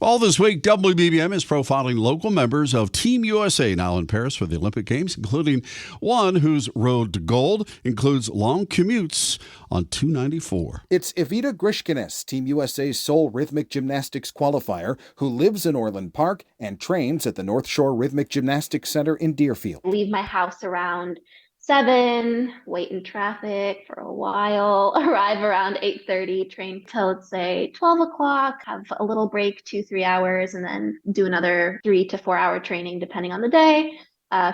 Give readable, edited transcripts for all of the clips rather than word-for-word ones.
All this week, WBBM is profiling local members of Team USA now in Paris for the Olympic Games, including one whose road to gold includes long commutes on 294. It's Evita Grishkines, Team USA's sole rhythmic gymnastics qualifier, who lives in Orland Park and trains at the North Shore Rhythmic Gymnastics Center in Deerfield. Leave my house around 7, wait in traffic for a while, arrive around 8:30, train till let's say 12 o'clock, have a little break, 2-3 hours, and then do another 3 to 4 hour training depending on the day,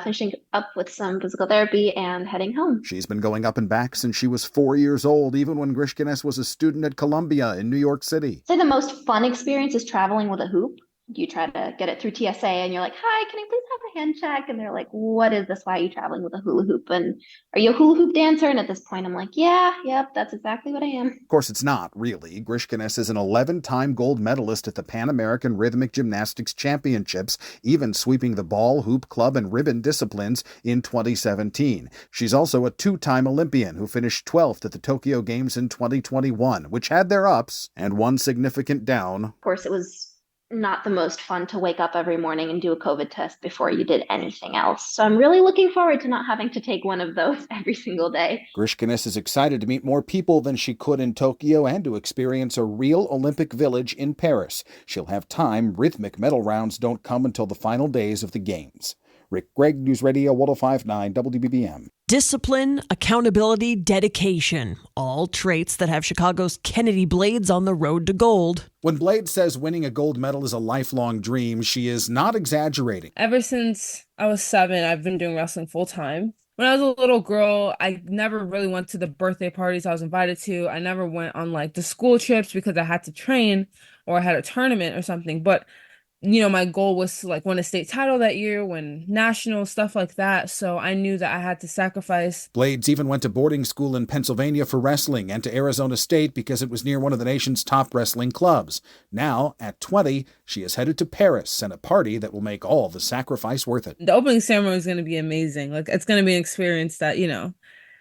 finishing up with some physical therapy and heading home. She's been going up and back since she was 4 years old, even when Grishkines was a student at Columbia in New York City. I'd say the most fun experience is traveling with a hoop. You try to get it through TSA and you're like, hi, can I please have a hand check? And they're like, what is this? Why are you traveling with a hula hoop? And are you a hula hoop dancer? And at this point, I'm like, yep, that's exactly what I am. Of course, it's not, really. Grishkines is an 11-time gold medalist at the Pan American Rhythmic Gymnastics Championships, even sweeping the ball, hoop, club, and ribbon disciplines in 2017. She's also a 2-time Olympian who finished 12th at the Tokyo Games in 2021, which had their ups and one significant down. Of course, it was not the most fun to wake up every morning and do a COVID test before you did anything else. So I'm really looking forward to not having to take one of those every single day. Grishkines is excited to meet more people than she could in Tokyo and to experience a real Olympic village in Paris. She'll have time. Rhythmic medal rounds don't come until the final days of the Games. Rick Gregg, News Radio 105.9 WBBM. Discipline, accountability, dedication, all traits that have Chicago's Kennedy Blades on the road to gold. When Blades says winning a gold medal is a lifelong dream, she is not exaggerating. Ever since I was 7, I've been doing wrestling full time. When I was a little girl, I never really went to the birthday parties I was invited to. I never went on like the school trips because I had to train or I had a tournament or something. But my goal was to like win a state title that year, win national, stuff like that. So I knew that I had to sacrifice. Blades even went to boarding school in Pennsylvania for wrestling and to Arizona State because it was near one of the nation's top wrestling clubs. Now, at 20, she is headed to Paris and a party that will make all the sacrifice worth it. The opening ceremony is going to be amazing. Like, it's going to be an experience that,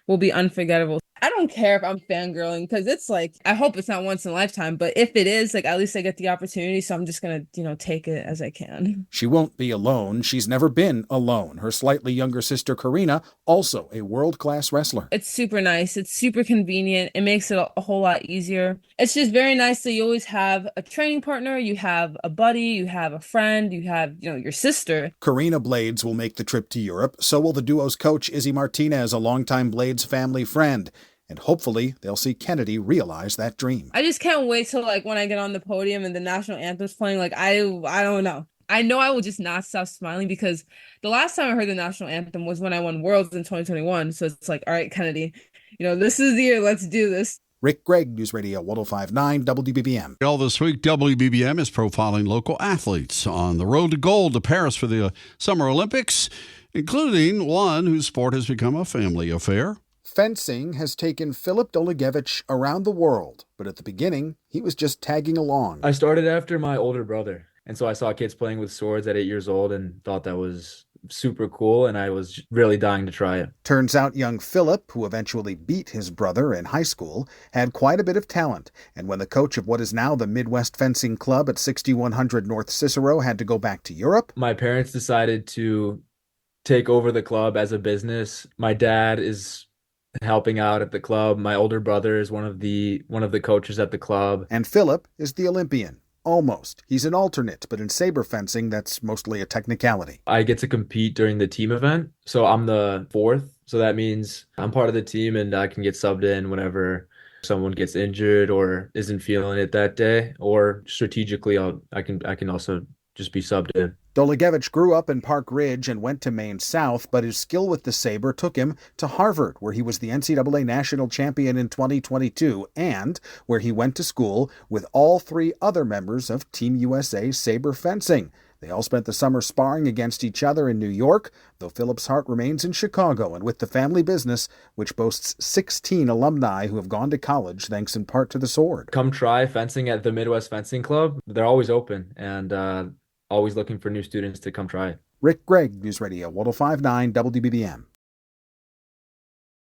will be unforgettable. I don't care if I'm fangirling because it's like, I hope it's not once in a lifetime, but if it is, like, at least I get the opportunity. So I'm just going to, take it as I can. She won't be alone. She's never been alone. Her slightly younger sister, Karina, also a world-class wrestler. It's super nice. It's super convenient. It makes it a whole lot easier. It's just very nice that you always have a training partner. You have a buddy. You have a friend. You have, your sister. Karina Blades will make the trip to Europe. So will the duo's coach, Izzy Martinez, a longtime Blades family friend. And hopefully they'll see Kennedy realize that dream. I just can't wait till like when I get on the podium and the national anthem's playing. Like I don't know. I know I will just not stop smiling because the last time I heard the national anthem was when I won Worlds in 2021. So it's like, all right, Kennedy, this is the year. Let's do this. Rick Gregg, News Radio 105.9 WBBM. All this week, WBBM is profiling local athletes on the road to gold to Paris for the Summer Olympics, including one whose sport has become a family affair. Fencing has taken Filip Dolagevich around the world, but at the beginning, he was just tagging along. I started after my older brother, and so I saw kids playing with swords at 8 years old and thought that was super cool, and I was really dying to try it. Turns out young Philip, who eventually beat his brother in high school, had quite a bit of talent, and when the coach of what is now the Midwest Fencing Club at 6100 North Cicero had to go back to Europe, my parents decided to take over the club as a business. My dad is helping out at the club. My older brother is one of the coaches at the club. And Philip is the Olympian. Almost. He's an alternate, but in saber fencing, that's mostly a technicality. I get to compete during the team event, so I'm the 4th. So that means I'm part of the team and I can get subbed in whenever someone gets injured or isn't feeling it that day, or strategically I can also just be subbed in. Dolagevich grew up in Park Ridge and went to Maine South, but his skill with the saber took him to Harvard, where he was the NCAA national champion in 2022, and where he went to school with all 3 other members of Team USA saber fencing. They all spent the summer sparring against each other in New York, though Philip's heart remains in Chicago and with the family business, which boasts 16 alumni who have gone to college thanks in part to the sword. Come try fencing at the Midwest Fencing Club. They're always open and always looking for new students to come try it. Rick Gregg, News Radio 105.9 WBBM.